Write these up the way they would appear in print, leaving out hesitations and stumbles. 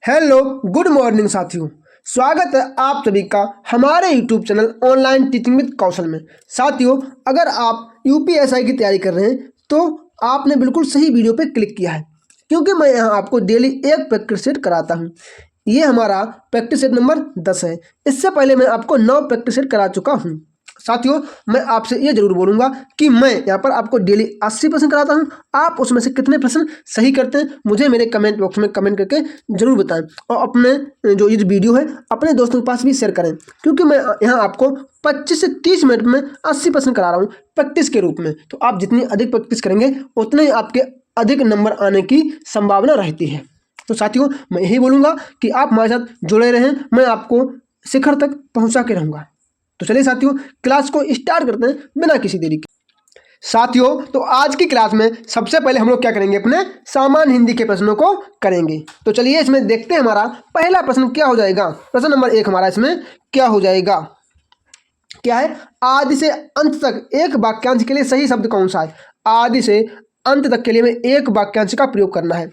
Hello good morning साथियों, स्वागत है आप सभी का हमारे YouTube channel online teaching with Kaushal में। साथियों, अगर आप यूपीएसआई की तैयारी कर रहे हैं तो आपने बिल्कुल सही वीडियो पे क्लिक किया है, क्योंकि मैं यहाँ आपको डेली एक प्रैक्टिस सेट कराता हूँ। ये हमारा प्रैक्टिस सेट नंबर 10 है। इससे पहले मैं आपको 9 प्रैक्टिस सेट करा चुका हूँ। साथियों, मैं आपसे ये जरूर बोलूँगा कि मैं यहाँ पर आपको डेली 80% कराता हूँ। आप उसमें से कितने प्रश्न सही करते हैं मुझे मेरे कमेंट बॉक्स में कमेंट करके जरूर बताएं, और अपने जो ये वीडियो है अपने दोस्तों के पास भी शेयर करें, क्योंकि मैं यहाँ आपको 25 से 30 मिनट में 80% करा रहा हूँ प्रैक्टिस के रूप में। तो आप जितनी अधिक प्रैक्टिस करेंगे उतने ही आपके अधिक नंबर आने की संभावना रहती है। तो साथियों, मैं यही बोलूँगा कि आप हमारे साथ जुड़े रहें, मैं आपको शिखर तक पहुँचा के रहूँगा। तो चलिए साथियों, क्लास को स्टार्ट करते हैं बिना किसी देरी के। साथियों, तो आज की क्लास में सबसे पहले हम लोग क्या करेंगे, अपने सामान्य हिंदी के प्रश्नों को करेंगे। तो चलिए इसमें देखते हैं हमारा पहला प्रश्न क्या हो जाएगा। प्रश्न नंबर 1 हमारा इसमें क्या हो जाएगा, क्या है, आदि से अंत तक एक वाक्यांश के लिए सही शब्द कौन सा है। आदि से अंत तक के लिए में एक वाक्यांश का प्रयोग करना है,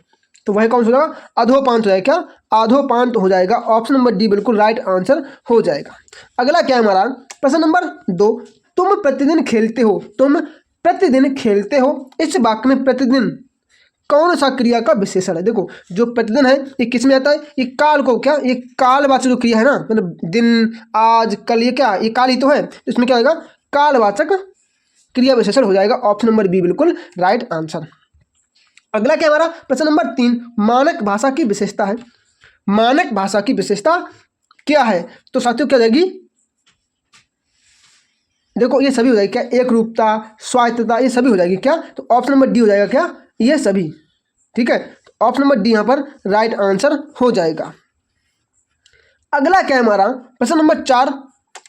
तो वह कौन सा हो जाएगा, अधोपांत हो जाएगा। क्या अधोपांत हो जाएगा, ऑप्शन नंबर डी बिल्कुल राइट आंसर हो जाएगा। अगला क्या है हमारा प्रश्न नंबर 2, तुम प्रतिदिन खेलते हो। तुम प्रतिदिन खेलते हो, इस वाक्य में प्रतिदिन कौन सा क्रिया का विशेषण है। देखो, जो प्रतिदिन है ये किस में आता है, ये काल को, क्या ये कालवाचक जो क्रिया है ना, मतलब दिन, आज, कल, ये क्या, ये काल ही तो है, तो इसमें क्या होगा, कालवाचक क्रिया विशेषण हो जाएगा। ऑप्शन नंबर बी बिल्कुल राइट आंसर। अगला क्या हमारा प्रश्न नंबर 3, मानक भाषा की विशेषता है। मानक भाषा की विशेषता क्या है, तो साथियों क्या जाएगी, देखो ये सभी हो जाएगी। क्या एक रूपता, स्वायत्तता, ये सभी हो जाएगी। क्या, तो ऑप्शन नंबर डी हो जाएगा, क्या ये सभी। ठीक है, तो ऑप्शन नंबर डी यहाँ पर राइट आंसर हो जाएगा। अगला क्या है हमारा प्रश्न नंबर 4,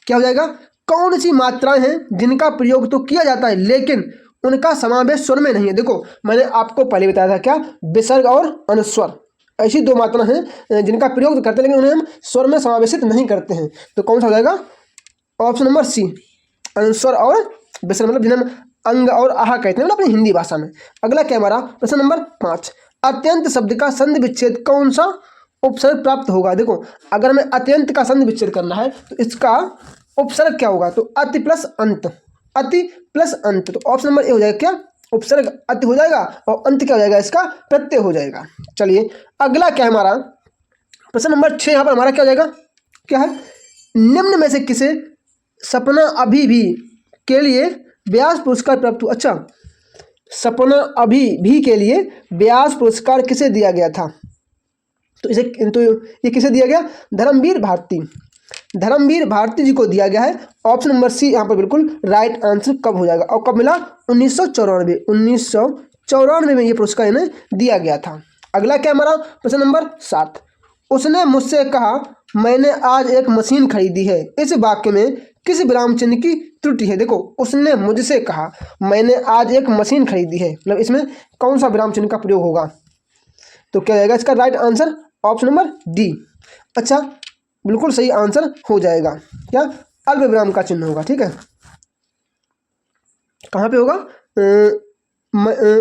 क्या हो जाएगा, कौन सी मात्राएं हैं जिनका प्रयोग तो किया जाता है लेकिन उनका समावेश स्वर में नहीं है। देखो, मैंने आपको पहले बताया था, क्या विसर्ग और अनुस्वर, ऐसी दो मात्रा हैं जिनका प्रयोग तो करते हैं लेकिन उन्हें हम स्वर में समावेशित नहीं करते हैं। तो कौन सा हो जाएगा, ऑप्शन नंबर सी, अनुस्वर और विसर्ग, मतलब जिन्हें हम अंग और आह कहते हैं, मतलब अपनी हिंदी भाषा में। अगला क्या हमारा प्रश्न नंबर 5, अत्यंत शब्द का संधि विच्छेद कौन सा उपसर्ग प्राप्त होगा। देखो, अगर हमें अत्यंत का संधि विच्छेद करना है तो इसका उपसर्ग क्या होगा, तो अति प्लस अंत, अति प्लस अंत। तो ऑप्शन नंबर ए हो जाएगा, क्या उपसर्ग अति हो जाएगा और अंत क्या हो जाएगा, इसका प्रत्यय हो जाएगा। चलिए अगला क्या है हमारा प्रश्न नंबर 6, यहाँ पर हमारा क्या हो जाएगा, क्या है, निम्न में से किसे सपना अभी भी के लिए व्यास पुरस्कार प्राप्त हुआ। अच्छा, सपना अभी भी के लिए व्यास पुरस्कार किसे दिया गया था, तो इसे, तो ये किसे दिया गया, धर्मवीर भारती, धर्मवीर भारती जी को दिया गया है। ऑप्शन नंबर सी यहाँ पर बिल्कुल राइट आंसर कब हो जाएगा, और कब मिला, 1994 में ये पुरस्कार इन्हें दिया गया था। अगला क्या हमारा प्रश्न नंबर 7, उसने मुझसे कहा मैंने आज एक मशीन खरीदी है, इस वाक्य में किस विराम चिन्ह की त्रुटि है। देखो, उसने मुझसे कहा मैंने आज एक मशीन खरीदी है, मतलब इसमें कौन सा विराम चिन्ह का प्रयोग होगा, तो क्या जाएगा इसका right answer, option number D. अच्छा, बिल्कुल सही आंसर हो जाएगा। क्या, अल्प विराम का चिन्ह होगा। ठीक है, कहाँ पे होगा,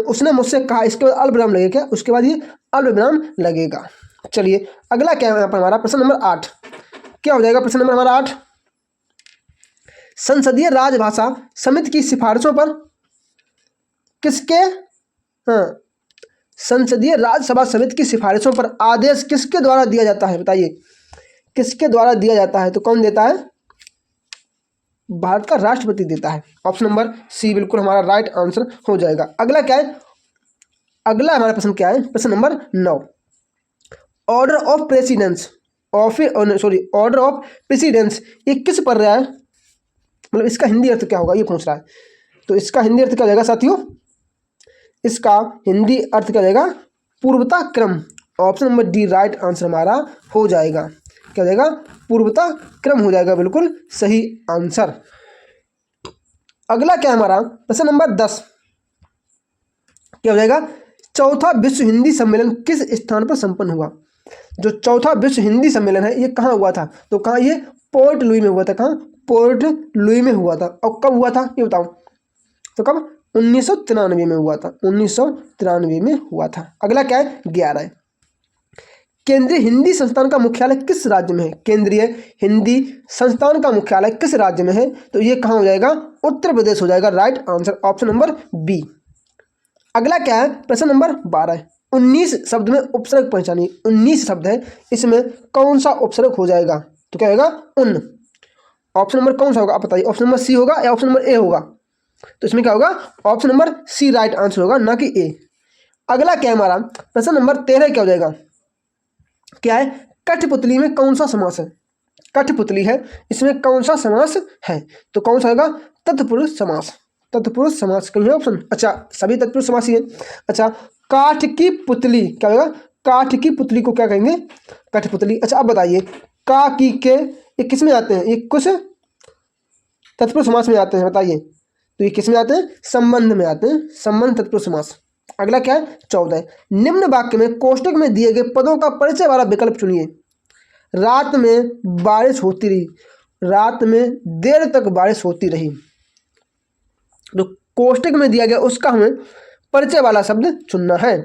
उसने मुझसे कहा, इसके बाद अल्प विराम लगेगा, क्या उसके बाद ये अल्प विराम लगेगा। चलिए अगला क्या है यहाँ पर हमारा प्रश्न नंबर 8, क्या हो जाएगा प्रश्न नंबर हमारा 8, संसदीय राजभाषा समिति की सिफारिशों पर किसके, हाँ, संसदीय राज्यसभा समिति की सिफारिशों पर आदेश किसके द्वारा दिया जाता है, बताइए किसके द्वारा दिया जाता है, तो कौन देता है, भारत का राष्ट्रपति देता है। ऑप्शन नंबर सी बिल्कुल हमारा राइट आंसर हो जाएगा। अगला क्या है, अगला हमारा प्रश्न क्या है, प्रश्न number 9, order of precedence, order of precedence ये किस पर रहा है, मतलब इसका हिंदी अर्थ क्या होगा, ये पूछ रहा है। तो इसका हिंदी अर्थ क्या हो जाएगा साथियों, इसका हिंदी अर्थ क्या हो जाएगा, पूर्वता क्रम। Option number D right answer हमारा हो जाएगा। क्या हो जाएगा, पूर्वता क्रम हो जाएगा, बिल्कुल सही आंसर। अगला क्या है हमारा प्रश्न नंबर 10, क्या हो जाएगा, चौथा विश्व हिंदी सम्मेलन किस स्थान पर संपन्न हुआ। जो चौथा विश्व हिंदी सम्मेलन है ये कहाँ हुआ था, तो कहाँ, ये पोर्ट लुई में हुआ था। कहाँ, पोर्ट लुई में हुआ था। और कब हुआ था ये बताओ, तो कब, 1993 में हुआ था, 1993 में हुआ था। अगला क्या है 11, केंद्रीय हिंदी संस्थान का मुख्यालय किस राज्य में है? केंद्रीय हिंदी संस्थान का मुख्यालय किस राज्य में है? तो ये कहाँ हो जाएगा? उत्तर प्रदेश हो जाएगा। Right answer option number B. अगला क्या है? प्रश्न नंबर 12। 19 शब्द में उपसर्ग पहचानिए। 19 शब्द है, इसमें कौन सा उपसर्ग हो जाएगा? तो क्या होगा? उन। ऑप्शन नंबर कौन सा होगा आप बताइए? ऑप्शन नंबर सी होगा या ऑप्शन नंबर ए होगा? तो इसमें क्या होगा? Option number C right answer होगा, ना कि ए। अगला क्या है हमारा? प्रश्न नंबर 13 क्या हो जाएगा? क्या है? कठपुतली में कौन सा समास है? कठपुतली है, इसमें कौन सा समास है? तो कौन सा होगा? तत्पुरुष समास। तत्पुरुष समास कहीं है ऑप्शन? अच्छा, सभी तत्पुरुष समास ही है। अच्छा, काठ की पुतली क्या होगा? काठ की पुतली को क्या कहेंगे? कठपुतली। अच्छा, अब बताइए, का की के ये किस में आते हैं? ये कुछ तत्पुरुष समास में आते हैं, बताइए। तो ये किस में आते हैं? संबंध में आते हैं, संबंध तत्पुरुष समास। अगला क्या है? 14। निम्न वाक्य में कोष्टक में दिए गए पदों का परिचय वाला विकल्प चुनिए। रात में बारिश होती रही, रात में देर तक बारिश होती रही। तो कोष्टक में दिया गया उसका हमें परिचय वाला शब्द चुनना है।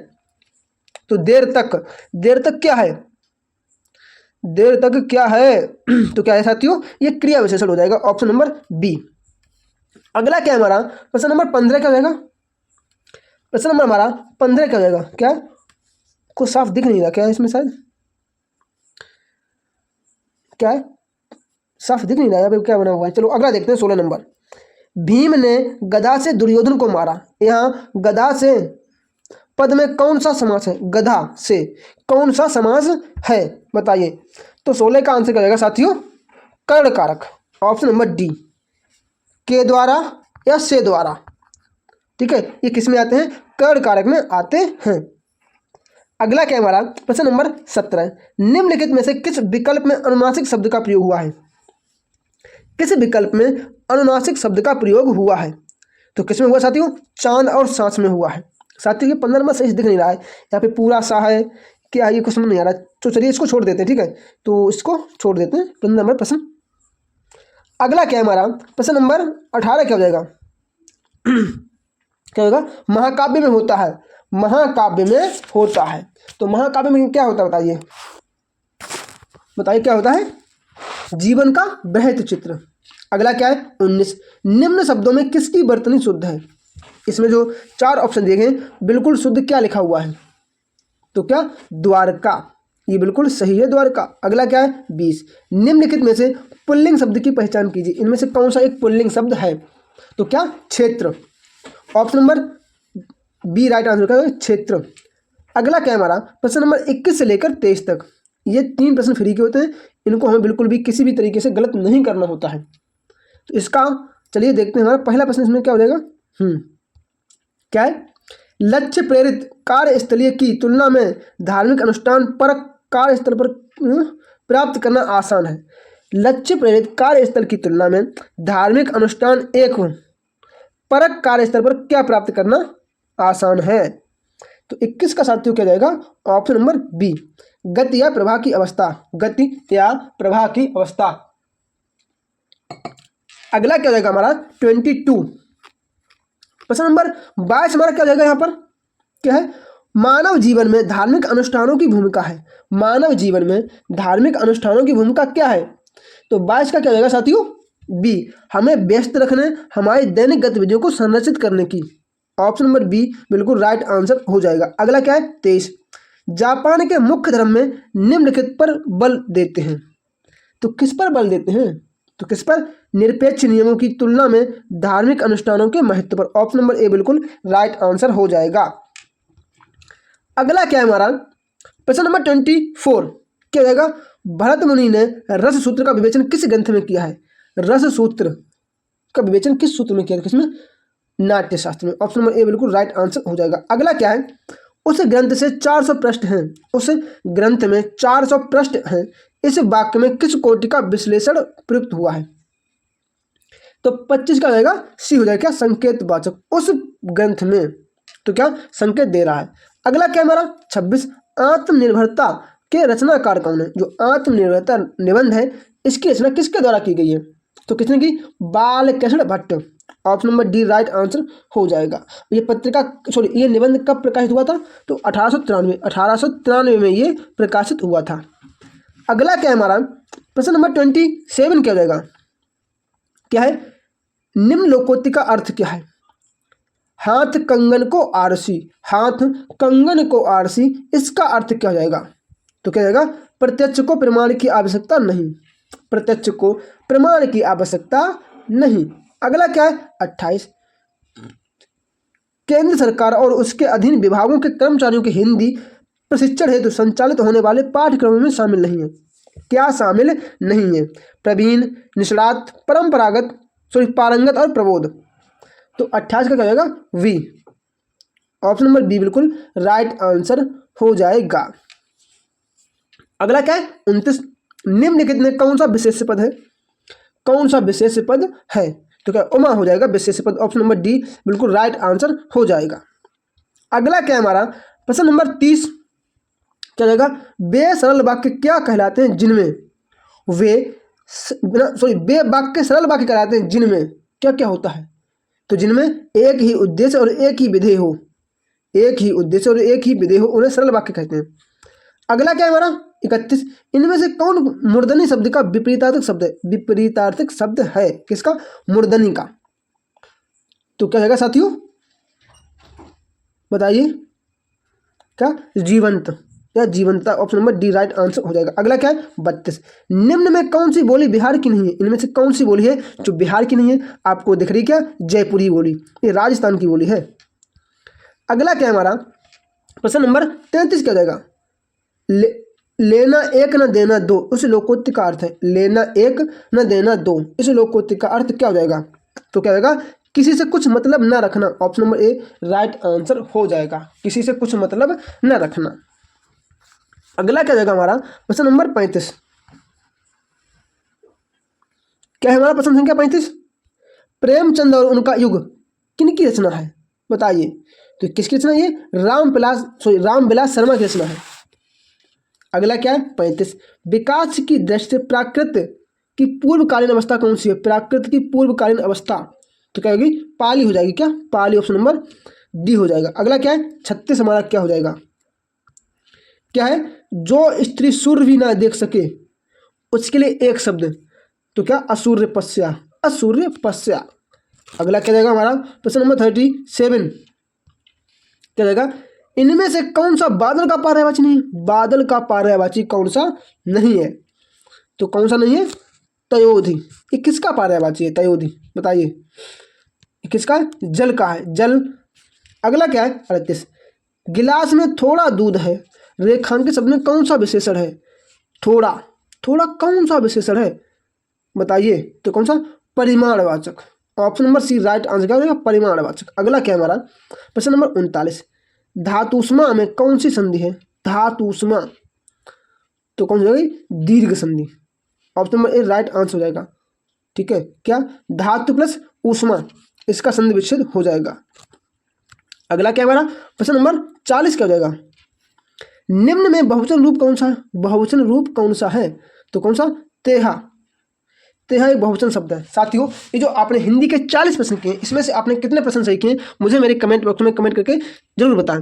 तो देर तक क्या है? देर तक क्या है? तो क्या है साथियों? ये क्रिया विशेषण हो जाएगा, ऑप्शन नंबर बी। अगला क्या है हमारा? प्रश्न नंबर 15 क्या हो जाएगा? प्रश्न नंबर हमारा 15 क्या हो जाएगा? क्या कुछ साफ दिख नहीं रहा क्या है इसमें? शायद क्या है? साफ दिख नहीं रहा है, क्या बना हुआ है? चलो अगला देखते हैं। 16 नंबर। भीम ने गदा से दुर्योधन को मारा। यहाँ गदा से पद में कौन सा समास है? गधा से कौन सा समास है, बताइए। तो 16 का आंसर क्या होगा साथियों? कर्ण कारक, ऑप्शन नंबर डी। के द्वारा या से द्वारा, ठीक है, ये किस में आते हैं? कर्ण कारक में आते हैं। अगला क्या है हमारा? प्रश्न नंबर 17। निम्नलिखित में से किस विकल्प में अनुनासिक शब्द का प्रयोग हुआ है? किस विकल्प में अनुनासिक शब्द का प्रयोग हुआ है? तो किस में हुआ साथियों? चांद और सांस में हुआ है। साथियों, ये 15 नंबर सही दिख नहीं रहा है, यहाँ पे पूरा सा है क्या? ये कुछ समझ नहीं आ रहा, तो चलिए इसको छोड़ देते हैं, ठीक है। तो इसको छोड़ देते हैं, 15 नंबर प्रश्न। अगला क्या है हमारा? प्रश्न नंबर 18 क्या हो जाएगा? क्या होगा? महाकाव्य में होता है, महाकाव्य में होता है। तो महाकाव्य में क्या होता है बताइए? बताइए क्या होता है? जीवन का बृहत चित्र। अगला क्या है? 19। निम्न शब्दों में किसकी वर्तनी शुद्ध है? इसमें जो 4 ऑप्शन दिए गए बिल्कुल शुद्ध क्या लिखा हुआ है? तो क्या? द्वारका, ये बिल्कुल सही है, द्वारका। अगला क्या है? 20। निम्नलिखित में से पुल्लिंग शब्द की पहचान कीजिए। इनमें से कौन सा एक पुल्लिंग शब्द है? तो क्या? क्षेत्र, option number B right answer का क्षेत्र। अगला क्या है हमारा? प्रश्न नंबर 21 से लेकर 23 तक। ये 3 प्रश्न फ्री के होते हैं, इनको हमें बिल्कुल भी किसी भी तरीके से गलत नहीं करना होता है। तो इसका चलिए देखते हैं। हमारा पहला प्रश्न इसमें क्या हो जाएगा? क्या है? लक्ष्य प्रेरित कार्यस्थलीय की तुलना में धार्मिक अनुष्ठान परक कार्यस्थल पर प्राप्त करना आसान है। लक्ष्य प्रेरित कार्यस्थल की तुलना में धार्मिक अनुष्ठान एक परक कार्यस्थल पर क्या प्राप्त करना आसान है? तो 21 का साथियों क्या जाएगा? ऑप्शन नंबर बी, गति या प्रवाह की अवस्था। गति या प्रवाह की अवस्था। अगला क्या जाएगा हमारा? 22। प्रश्न नंबर 22 हमारा क्या जाएगा? यहाँ पर क्या है? मानव जीवन में धार्मिक अनुष्ठानों की भूमिका है। मानव जीवन में धार्मिक अनुष्ठानों की भूमिका क्या है? तो 22 का क्या जाएगा साथियों? बी, हमें व्यस्त रखने, हमारी दैनिक गतिविधियों को संरक्षित करने की। ऑप्शन नंबर बी बिल्कुल राइट आंसर हो जाएगा। अगला क्या है? 23। जापान के मुख्य धर्म में निम्नलिखित पर बल देते हैं। तो किस पर बल देते हैं? तो किस पर? निरपेक्ष नियमों की तुलना में धार्मिक अनुष्ठानों के महत्व पर। ऑप्शन नंबर ए बिल्कुल राइट आंसर हो जाएगा। अगला क्या है हमारा? प्रश्न नंबर 24 क्या जाएगा? भरत मुनि ने रस सूत्र का विवेचन किस ग्रंथ में किया है? रस सूत्र का विवेचन किस सूत्र में किया है? किसमें? नाट्य शास्त्र में। ऑप्शन नंबर ए बिल्कुल राइट आंसर हो जाएगा। अगला क्या है? उस ग्रंथ से 400 पृष्ठ हैं। उस ग्रंथ में 400 पृष्ठ हैं। इस वाक्य में किस कोटि का विश्लेषण प्रयुक्त हुआ है? तो 25 का हो जाएगा सी हो जाएगा क्या? संकेतवाचक। उस ग्रंथ में तो क्या संकेत दे रहा है। अगला क्या हमारा? 26। आत्मनिर्भरता के रचनाकार कौन है? जो आत्मनिर्भरता निबंध है इसकी रचना किसके द्वारा की गई है? तो किसने की? Balkrishna Bhatt. Option number D right answer हो जाएगा। ये निबंध कब प्रकाशित हुआ था? तो 1893 में ये प्रकाशित हुआ था। अगला क्या है हमारा? प्रश्न नंबर 27 क्या हो जाएगा? क्या है? निम्न लोकोक्ति का अर्थ क्या है? हाथ कंगन को आरसी, हाथ कंगन को आरसी, इसका अर्थ क्या हो जाएगा? तो क्या जाएगा? प्रत्यक्ष को प्रमाण की आवश्यकता नहीं, प्रत्यक्ष को प्रमाण की आवश्यकता नहीं। अगला क्या है? 28, केंद्र सरकार और उसके अधीन विभागों के कर्मचारियों के हिंदी प्रशिक्षण हेतु संचालित होने वाले पाठ्यक्रमों में शामिल नहीं है। क्या शामिल नहीं है? प्रवीण, निष्णात, परंपरागत, पारंगत और प्रबोध। तो 28 का क्या हो जाएगा? वी। ऑप्शन नंबर बी बिल्कुल राइट आंसर हो जाएगा। अगला क्या है? 29, निम्नलिखित में कौन सा विशेष पद है? कौन सा विशेष पद है? तो क्या उमा हो जाएगा विशेष पद। ऑप्शन नंबर डी बिल्कुल राइट आंसर हो जाएगा। अगला क्या है हमारा? प्रश्न नंबर 30 क्या जाएगा? वे सरल वाक्य क्या कहलाते हैं जिनमें वे वाक्य सरल वाक्य कहलाते हैं जिनमें क्या क्या होता है? तो जिनमें एक ही उद्देश्य और एक ही विधेय हो, एक ही उद्देश्य और एक ही विधेय हो, उन्हें सरल वाक्य कहते हैं। अगला क्या है हमारा? 31, इनमें से कौन मूर्धनी शब्द का विपरीतार्थक शब्द है? विपरीतार्थक शब्द है किसका? मूर्धनी का। तो क्या जाएगा साथियों? बताइए क्या? जीवंत या जीवंतता। Option number D right answer हो जाएगा। अगला क्या है? 32, निम्न में कौन सी बोली बिहार की नहीं है? इनमें से कौन सी बोली है जो बिहार की नहीं है? आपको दिख रही क्या? जयपुरी बोली, ये राजस्थान की बोली है। अगला क्या है हमारा? प्रश्न नंबर 33 क्या हो जाएगा? लेना एक न देना दो, उस लोकोक्ति का अर्थ है। लेना एक न देना दो, इस लोकोक्ति का अर्थ क्या हो जाएगा? तो क्या होगा? किसी से कुछ मतलब न रखना। Option number A right answer हो जाएगा। किसी से कुछ मतलब न रखना। अगला क्या जाएगा हमारा? प्रश्न नंबर 35 क्या है हमारा? प्रश्न संख्या 35, प्रेमचंद और उनका युग किनकी रचना है? बताइए। तो किसकी रचना? ये रामविलास शर्मा की रचना है। अगला क्या है? 35, विकास की दृष्टि से प्राकृत की पूर्वकालीन अवस्था कौन सी है? प्राकृत की पूर्वकालीन अवस्था तो क्या होगी? पाली हो जाएगी। क्या? पाली। ऑप्शन नंबर डी हो जाएगा। अगला क्या है? 36 हमारा क्या हो जाएगा? क्या है? जो स्त्री सूर्य भी ना देख सके उसके लिए एक शब्द, तो क्या? असूर्यपस्या, असूर्यपस्या। अगला क्या जाएगा हमारा? प्रश्न नंबर 37 क्या जाएगा? इनमें से कौन सा बादल का पर्यायवाची नहीं है? बादल का पर्यायवाची कौन सा नहीं है? तो कौन सा नहीं है? तयोधि। ये किसका पर्यायवाची है? तयोधि। बताइए किसका? जल का है, जल। अगला क्या है? 38, गिलास में थोड़ा दूध है, रेखांकित शब्द में कौन सा विशेषण है? थोड़ा, थोड़ा कौन सा विशेषण है? बताइए। तो कौन सा? परिमाणवाचक। Option number C right answer क्या हो जाएगा? परिमाणवाचक। अगला क्या है हमारा? प्रश्न नंबर 39, धातुष्मा में कौन सी संधि है? धातुष्मा तो कौन सी हो जाएगी? दीर्घ संधि। Option number A right answer हो जाएगा। ठीक है। क्या? धातु प्लस ऊष्मा, इसका संधि विच्छेद हो जाएगा। अगला क्या है हमारा? प्रश्न नंबर 40 क्या हो जाएगा? निम्न में बहुवचन रूप कौन सा है? बहुवचन रूप कौन सा है? तो कौन सा? तेहा। तेहा एक बहुवचन शब्द है। साथियों, ये जो आपने हिंदी के 40 प्रश्न किए, इसमें से आपने कितने प्रश्न सही किए मुझे मेरे कमेंट बॉक्स में कमेंट करके जरूर बताएं।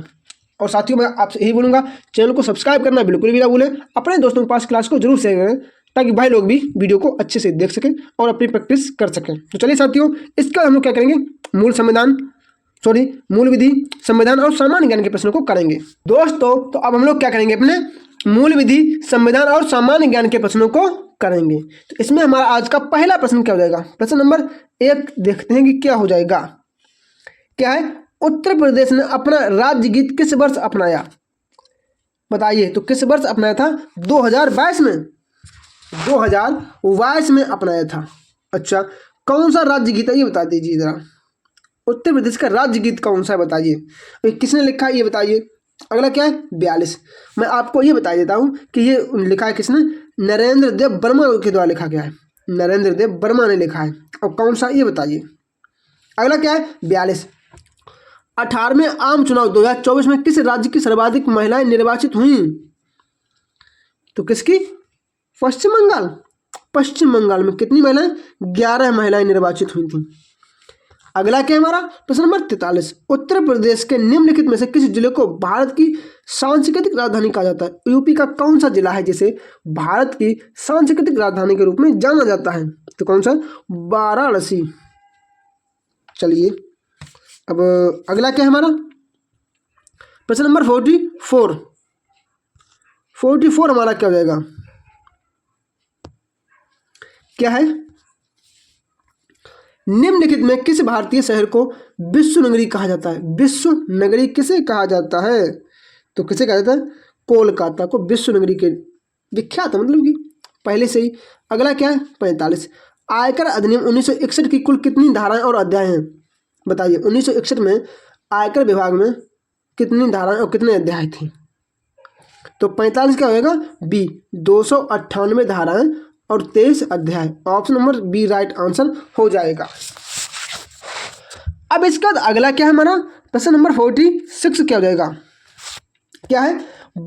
और साथियों, मैं आपसे यही बोलूँगा, चैनल को सब्सक्राइब करना बिल्कुल भी ना भूलें। अपने दोस्तों के पास क्लास को जरूर शेयर करें ताकि भाई लोग भी वीडियो को अच्छे से देख सकें और अपनी प्रैक्टिस कर सकें। तो चलिए साथियों, इसका हम लोग क्या करेंगे? मूल विधि, संविधान और सामान्य ज्ञान के प्रश्नों को करेंगे दोस्तों। तो अब हम लोग क्या करेंगे? अपने मूल विधि, संविधान और सामान्य ज्ञान के प्रश्नों को करेंगे। तो इसमें हमारा आज का पहला प्रश्न क्या हो जाएगा? प्रश्न नंबर 1 देखते हैं कि क्या हो जाएगा। क्या है? उत्तर प्रदेश ने अपना राज्य गीत किस वर्ष अपनाया? बताइए। तो किस वर्ष अपनाया था? 2022 में, 2022 में अपनाया था। अच्छा, कौन सा राज्य गीत है ये बता दीजिए जरा। उत्तर प्रदेश का राज्य गीत कौन सा है बताइए। किसने लिखा है ये बताइए। अगला क्या है? 42, मैं आपको ये बता देता हूँ कि ये लिखा है किसने? नरेंद्र देव वर्मा के द्वारा लिखा गया है। नरेंद्र देव वर्मा ने लिखा है। और कौन सा ये बताइए। अगला क्या है? 42, 18वें आम चुनाव 2024 में किस राज्य की सर्वाधिक महिलाएं निर्वाचित हुई? तो किसकी? पश्चिम बंगाल। पश्चिम बंगाल में कितनी महिलाएं? 11 महिलाएं निर्वाचित हुई थी। अगला क्या है हमारा प्रश्न नंबर 43, उत्तर प्रदेश के निम्नलिखित में से किस जिले को भारत की सांस्कृतिक राजधानी कहा जाता है? यूपी का कौन सा जिला है जिसे भारत की सांस्कृतिक राजधानी के रूप में जाना जाता है? तो कौन सा? वाराणसी। चलिए अब अगला क्या है हमारा प्रश्न नंबर 44 हमारा क्या हो जाएगा? क्या है? निम्नलिखित में किस भारतीय शहर को विश्व नगरी कहा जाता है? विश्व नगरी किसे कहा जाता है? तो किसे कहा जाता है? कोलकाता को विश्व नगरी के विख्यात है, मतलब कि पहले से ही। अगला क्या है 45, आयकर अधिनियम 1961 की कुल कितनी धाराएं और अध्याय हैं? बताइए 1961 में आयकर विभाग में कितनी धाराएं और कितने अध्याय थे? तो 45 क्या होगा? बी 298 धाराएं और 23 अध्याय। Option number B right answer हो जाएगा। अब इसके बाद अगला क्या है हमारा प्रश्न नंबर 46 क्या हो जाएगा? क्या है?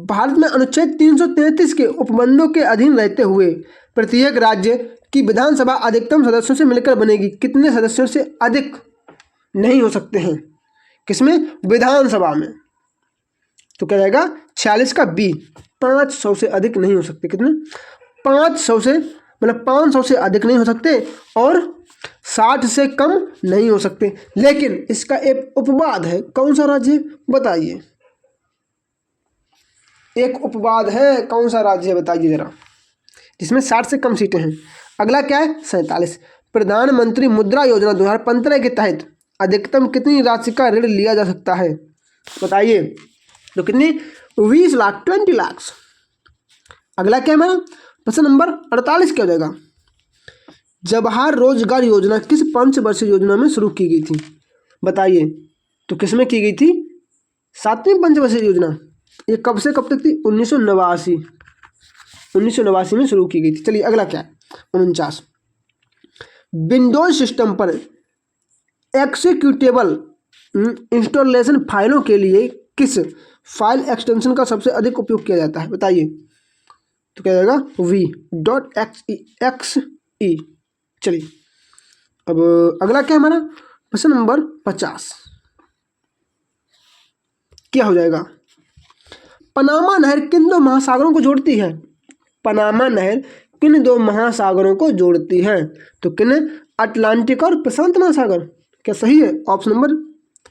भारत में अनुच्छेद 333 के उपबंधों के अधीन रहते हुए प्रत्येक राज्य की विधानसभा अधिकतम सदस्यों से मिलकर बनेगी। कितने सदस्यों से अधिक नहीं हो सकते हैं? किसमें? विधानसभा में। तो क्या जाएगा? 46 का बी 500 से अधिक नहीं हो सकते। कितने? 500 से, मतलब 500 से अधिक नहीं हो सकते और 60 से कम नहीं हो सकते। लेकिन इसका एक उपवाद है। कौन सा राज्य? बताइए। एक उपवाद है, कौन सा राज्य है बताइए जरा, जिसमें 60 से कम सीटें हैं। अगला क्या है 47, प्रधानमंत्री मुद्रा योजना 2015 के तहत अधिकतम कितनी राशि का ऋण लिया जा सकता है? बताइए। तो कितनी? 20 लाख, 20 लाख। अगला क्या है हमारा प्रश्न नंबर 48 क्या हो जाएगा? जवाहर रोजगार योजना किस पंचवर्षीय योजना में शुरू की गई थी? बताइए। तो किसमें की गई थी? 7वीं पंचवर्षीय योजना। ये कब से कब तक थी? 1989 में शुरू की गई थी। चलिए अगला क्या है 49, विंडोज सिस्टम पर एक्जीक्यूटेबल इंस्टॉलेशन फाइलों के लिए किस फाइल एक्सटेंशन का सबसे अधिक उपयोग किया जाता है? बताइए। तो क्या जाएगा? v.exe। चलिए अब अगला क्या है हमारा प्रश्न नंबर 50 क्या हो जाएगा? पनामा नहर किन दो महासागरों को जोड़ती है? पनामा नहर किन दो महासागरों को जोड़ती है? तो किन? अटलांटिक और प्रशांत महासागर। क्या सही है? Option number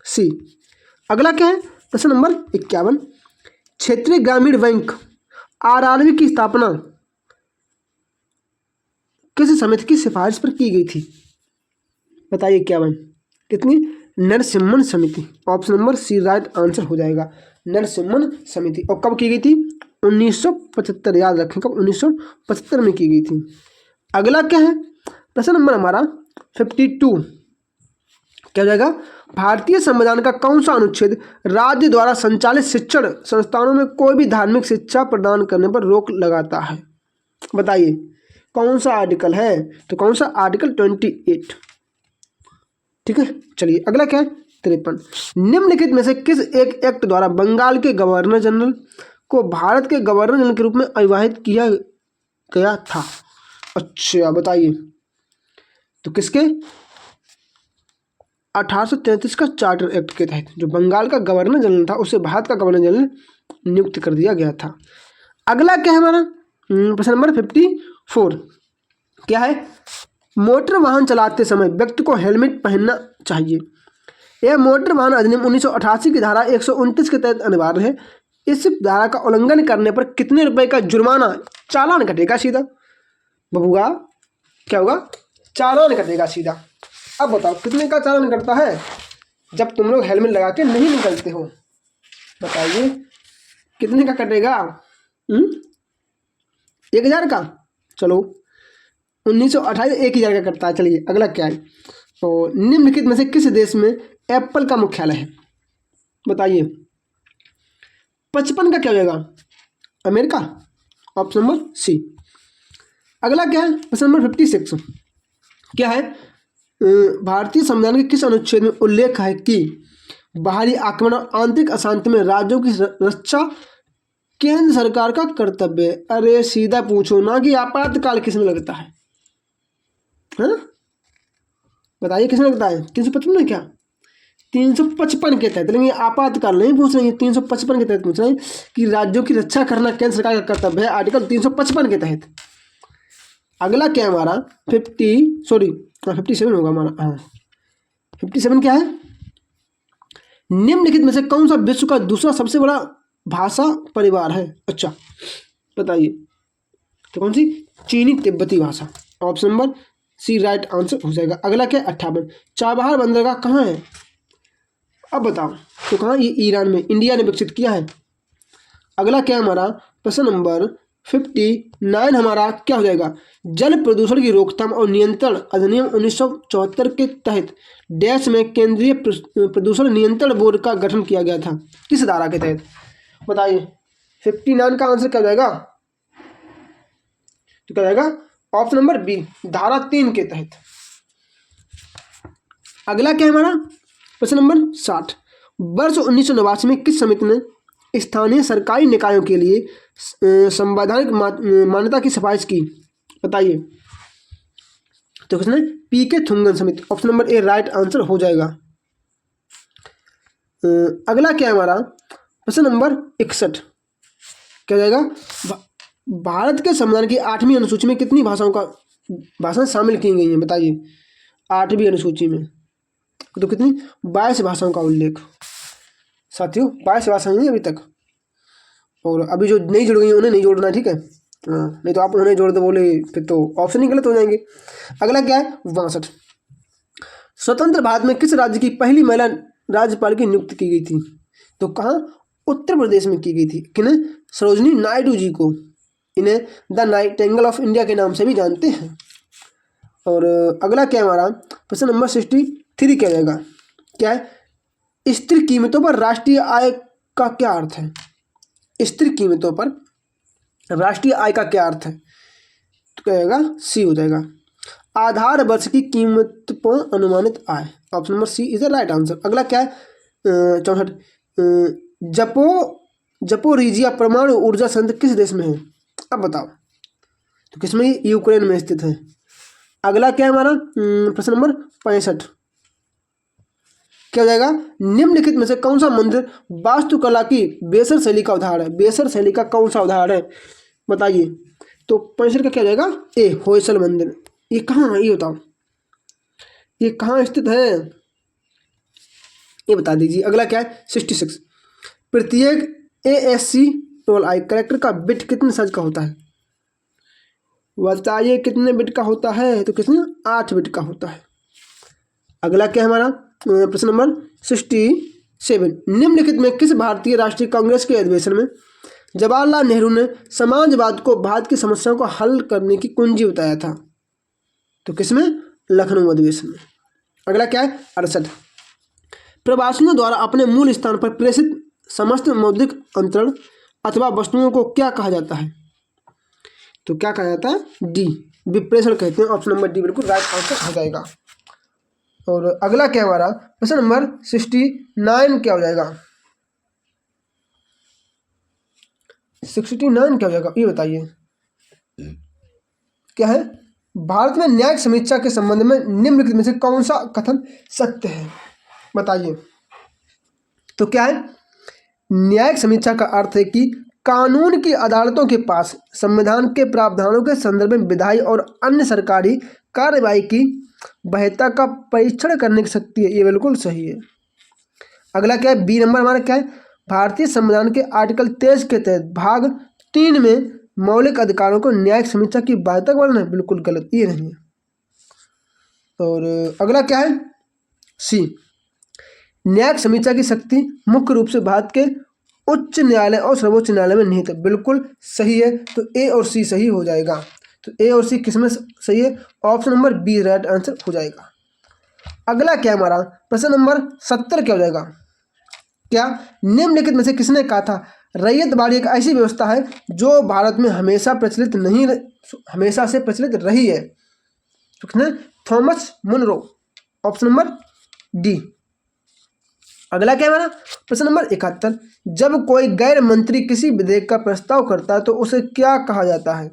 C. अगला क्या है प्रश्न नंबर 51, क्षेत्रीय ग्रामीण बैंक आरआरबी की स्थापना किस समिति की सिफारिश पर की गई थी? बताइए। 51 कितनी? नरसिम्हन समिति। Option number C right answer हो जाएगा, नरसिम्हन समिति। और कब की गई थी? 1975। याद रखें कब? 1975 में की गई थी। अगला क्या है प्रश्न नंबर हमारा 52 क्या हो जाएगा? भारतीय संविधान का कौन सा अनुच्छेद राज्य द्वारा संचालित शिक्षण संस्थानों में कोई भी धार्मिक शिक्षा प्रदान करने पर रोक लगाता है? बताइए कौन सा आर्टिकल है? तो कौन सा? आर्टिकल 28। ठीक है। चलिए अगला क्या है 53, निम्नलिखित में से किस एक एक्ट द्वारा बंगाल के गवर्नर जनरल को भारत के गवर्नर जनरल के रूप में अविवाहित किया गया था? अच्छा बताइए। तो किसके? 1833 का चार्टर एक्ट के तहत जो बंगाल का गवर्नर जनरल था उसे भारत का गवर्नर जनरल नियुक्त कर दिया गया था। अगला क्या है हमारा प्रश्न नंबर 54 क्या है? मोटर वाहन चलाते समय व्यक्ति को हेलमेट पहनना चाहिए। यह मोटर वाहन अधिनियम 1988 की धारा 129 के तहत अनिवार्य है। इस धारा का उल्लंघन करने पर कितने रुपए का जुर्माना, चालान कटेगा सीधा? बबुआ क्या होगा? चालान कटेगा सीधा। अब बताओ कितने का चालान कटता है जब तुम लोग हेलमेट लगा के नहीं निकलते हो? बताइए कितने का कटेगा? 1000 का। चलो 1928 1000 का कटता है। चलिए अगला क्या है? तो निम्नलिखित में से किस देश में एप्पल का मुख्यालय है? बताइए। 55 का क्या हो जाएगा? अमेरिका। Option number C. अगला क्या है प्रश्न नंबर 56 क्या है? भारतीय संविधान के किस अनुच्छेद में उल्लेख है कि बाहरी आक्रमण और आंतरिक अशांति में राज्यों की रक्षा केंद्र सरकार का कर्तव्य है? अरे सीधा पूछो ना कि आपातकाल किसमें लगता है। हाँ बताइए, किसने बताया? 355 में क्या? 355 के तहत, लेकिन आपातकाल नहीं पूछ रहे हैं, 355 के तहत पूछ रहे हैं कि राज्यों की रक्षा करना केंद्र सरकार का कर्तव्य है, आर्टिकल 355 के तहत। अगला क्या है हमारा 57 होगा हमारा, हाँ 57 क्या है? निम्नलिखित में से कौन सा विश्व का दूसरा सबसे बड़ा भाषा परिवार है? अच्छा बताइए, तो कौन सी? चीनी तिब्बती भाषा, option number C right answer हो जाएगा। अगला क्या? 58, चाबहार बंदरगाह कहाँ है? अब बताओ, तो कहाँ? ये ईरान में, इंडिया ने विकसित किया है। अगला क्या हमारा प्रश्न नंबर 59 हमारा क्या हो जाएगा? जल प्रदूषण की रोकथाम और नियंत्रण अधिनियम 1974 के तहत डैश में केंद्रीय प्रदूषण नियंत्रण बोर्ड का गठन किया गया था, किस धारा के तहत? बताइए, 59 का आंसर क्या हो जाएगा? तो क्या जाएगा? ऑप्शन नंबर बी, धारा 3 के तहत। अगला क्या है हमारा प्रश्न नंबर 60, वर्ष 1989 में किस समिति ने स्थानीय सरकारी निकायों के लिए संवैधानिक मान्यता की सिफारिश की? बताइए, तो किसने? पी के थुंगन समिति, option number A right answer हो जाएगा। अगला क्या है हमारा प्रश्न नंबर 61, क्या हो जाएगा? भारत के संविधान की 8वीं अनुसूची में कितनी भाषाएं शामिल की गई हैं? बताइए, 8वीं अनुसूची में तो कितनी? 22 भाषाओं का उल्लेख। साथियों 22 भाषाएं हैं अभी तक, और अभी जो नहीं जुड़ गई हैं उन्हें नहीं जोड़ना है, ठीक है? हाँ, नहीं तो आप उन्हें जोड़ दो बोले फिर तो ऑप्शन ही गलत हो जाएंगे। अगला क्या है? 62, स्वतंत्र भारत में किस राज्य की पहली महिला राज्यपाल की नियुक्ति की गई थी? तो कहाँ? उत्तर प्रदेश में की गई थी। किन्हें? सरोजनी नायडू जी को। इन्हें द नाइटिंगेल ऑफ इंडिया के नाम से भी जानते हैं। और अगला क्या है हमारा प्रश्न नंबर 63 क्या जाएगा? क्या है? स्थिर कीमतों पर राष्ट्रीय आय का क्या अर्थ है? स्थिर कीमतों पर राष्ट्रीय आय का क्या अर्थ है? तो क्या जाएगा? सी हो जाएगा, आधार वर्ष की कीमत पर अनुमानित आय, option number C is the right answer. अगला क्या है? 64, जपोरिजिया परमाणु ऊर्जा संयंत्र किस देश में है? अब बताओ, तो किसमें? यूक्रेन में स्थित है। अगला क्या है हमारा प्रश्न नंबर 65, क्या हो जाएगा? निम्नलिखित में से कौन सा मंदिर वास्तुकला की बेसर शैली का उदाहरण है? बेसर शैली का कौन सा उदाहरण है? बताइए, तो 65 का क्या हो जाएगा? ए होयसल मंदिर। ये कहाँ है ये बताओ, ये कहाँ स्थित है ये बता दीजिए। अगला क्या है? 66, प्रत्येक ASC टोल आई करेक्टर का बिट कितने साइज का होता है? बताइए, कितने बिट का होता है? तो कितने? 8 बिट का होता है। अगला क्या है हमारा प्रश्न नंबर 67, निम्नलिखित में किस भारतीय राष्ट्रीय कांग्रेस के अधिवेशन में जवाहरलाल नेहरू ने समाजवाद को भारत की समस्याओं को हल करने की कुंजी बताया था? तो किसमें? लखनऊ अधिवेशन में। अगला क्या है? 68, प्रवासियों द्वारा अपने मूल स्थान पर प्रेषित समस्त मौद्रिक अंतरण अथवा वस्तुओं को क्या कहा जाता है? तो क्या कहा जाता है? डी, विप्रेषण कहते हैं, ऑप्शन नंबर डी बिल्कुल राइट आंसर हो जाएगा। और अगला क्या हमारा प्रश्न नंबर 69 क्या हो जाएगा? 69 क्या हो जाएगा ये बताइए, क्या है? भारत में न्यायिक समीक्षा के संबंध में निम्नलिखित में से कौन सा कथन सत्य है? बताइए, तो क्या है? न्यायिक समीक्षा का अर्थ है कि कानून की अदालतों के पास संविधान के प्रावधानों के संदर्भ में विधायी और अन्य सरकारी कार्यवाही की वैधता का परीक्षण करने की शक्ति है। ये बिल्कुल सही है। अगला क्या है? बी नंबर हमारा क्या है? भारतीय संविधान के आर्टिकल 23 के तहत भाग 3 में मौलिक अधिकारों को न्यायिक समीक्षा की बाध्यता का वर्णन है। बिल्कुल गलत, ये नहीं है। और अगला क्या है? सी, न्यायिक समीक्षा की शक्ति मुख्य रूप से भारत के उच्च न्यायालय और सर्वोच्च न्यायालय में निहित है। बिल्कुल सही है, तो ए और सी सही हो जाएगा। तो ए और सी किसमें सही है? Option number B right answer हो जाएगा। अगला क्या है हमारा प्रश्न नंबर 70 क्या हो जाएगा? क्या निम्नलिखित में से किसने कहा था रैयतवाड़ी एक ऐसी व्यवस्था है जो भारत में हमेशा से प्रचलित रही है? तो किसने? Thomas Munro, option number D. अगला क्या है हमारा प्रश्न नंबर 71, जब कोई गैर मंत्री किसी विधेयक का प्रस्ताव करता है तो उसे क्या कहा जाता है?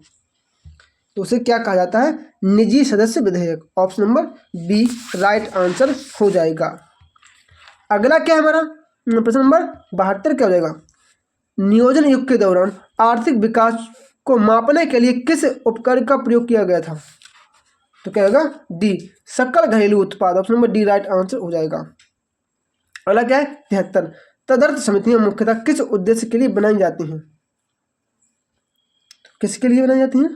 तो उसे क्या कहा जाता है? निजी सदस्य विधेयक। Option number B right answer हो जाएगा। अगला क्या है हमारा? प्रश्न नंबर 72 क्या हो जाएगा? नियोजन युग के दौरान आर्थिक विकास को मापने के लिए किस उपकरण का प्रयोग किया गया था? तो क्या होगा? डी सकल घरेलू उत्पाद। Option number D right answer हो जाएगा। अगला क्या है? 73 तदर्थ समितियां मुख्यतः किस उद्देश्य के लिए बनाई जाती हैं? किसके लिए बनाई जाती हैं?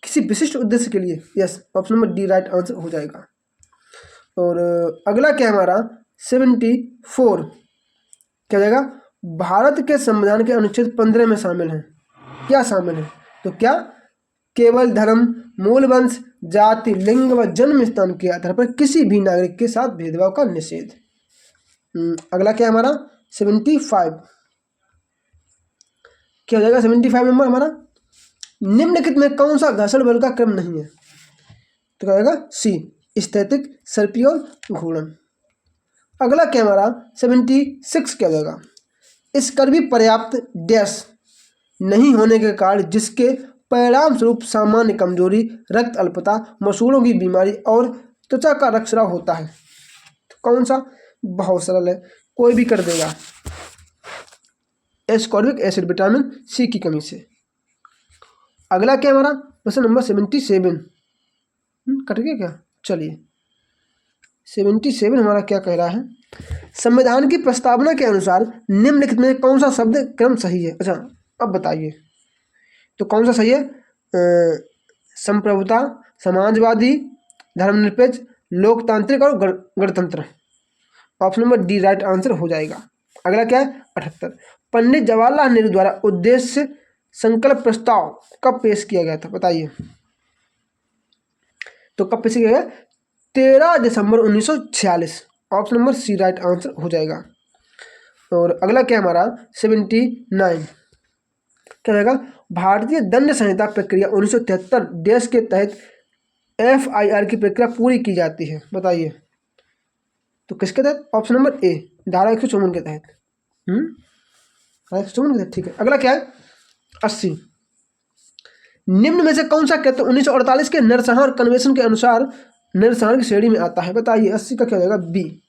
किसी विशिष्ट उद्देश्य के लिए। Yes, option number D right answer हो जाएगा। और अगला क्या है हमारा? 74 क्या हो जाएगा? भारत के संविधान के अनुच्छेद 15 में शामिल है। क्या शामिल है? तो क्या? केवल धर्म, मूल वंश, जाति, लिंग व जन्म स्थान के आधार पर किसी भी नागरिक के साथ भेदभाव का निषेध। अगला क्या है हमारा? 75 क्या हो जाएगा? 75 नंबर हमारा, निम्नलिखित में कौन सा घर्षण बल का क्रम नहीं है? तो क्या होगा? सी स्थैतिक, सर्पीय और घूर्णन। अगला क्या हमारा? 76 क्या हो जाएगा? इस कर भी पर्याप्त डैश नहीं होने के कारण जिसके परिणाम स्वरूप सामान्य कमजोरी, रक्त अल्पता, मसूड़ों की बीमारी और त्वचा का रक्तस्राव होता है। तो कौन सा? बहुत सरल है, कोई भी कर देगा। एस्कॉर्बिक एसिड, विटामिन सी की कमी से। अगला क्या हमारा? प्रश्न नंबर 77 कट गया क्या? चलिए 77 हमारा क्या कह रहा है? संविधान की प्रस्तावना के अनुसार निम्नलिखित में कौन सा शब्द क्रम सही है? अच्छा अब बताइए, तो कौन सा सही है? संप्रभुता, समाजवादी, धर्मनिरपेक्ष, लोकतांत्रिक और गणतंत्र। Option number D right answer हो जाएगा। अगला क्या है? 78 पंडित जवाहरलाल नेहरू द्वारा उद्देश्य संकल्प प्रस्ताव कब पेश किया गया था? बताइए। तो कब पेश किया गया? 13 दिसंबर 1946। Option number C right answer हो जाएगा। और अगला क्या हमारा? 79 क्या रहेगा? भारतीय दंड संहिता प्रक्रिया 1973 देश के तहत FIR की प्रक्रिया पूरी की जाती है। बताइए। तो किसके तहत? ऑप्शन नंबर ए धारा 154 के तहत। धारा 154 के तहत, ठीक है। अगला क्या है? 80 निम्न में से कौन सा कहते 1948 के नरसंहार कन्वेंशन के अनुसार नरसंहार की श्रेणी में आता है? बताइए। 80 का क्या हो जाएगा? बी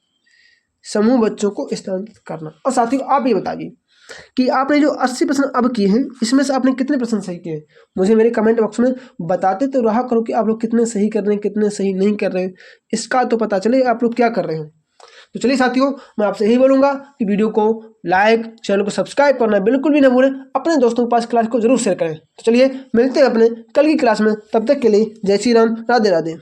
समूह बच्चों को स्थानांतरित करना। और साथियों आप ये बताइए कि आपने जो 80 प्रश्न अब किए हैं इसमें से आपने कितने प्रश्न सही किए हैं? मुझे मेरे कमेंट बॉक्स में बताते तो रहा करो कि आप लोग कितने सही कर रहे हैं, कितने सही नहीं कर रहे हैं। इसका तो पता चले आप लोग क्या कर रहे हैं। तो चलिए साथियों, मैं आपसे यही बोलूँगा कि वीडियो को लाइक, चैनल को सब्सक्राइब करना बिल्कुल भी ना भूलें। अपने दोस्तों के पास क्लास को जरूर शेयर करें। तो चलिए मिलते हैं अपने कल की क्लास में। तब तक के लिए जय श्री राम, राधे राधे।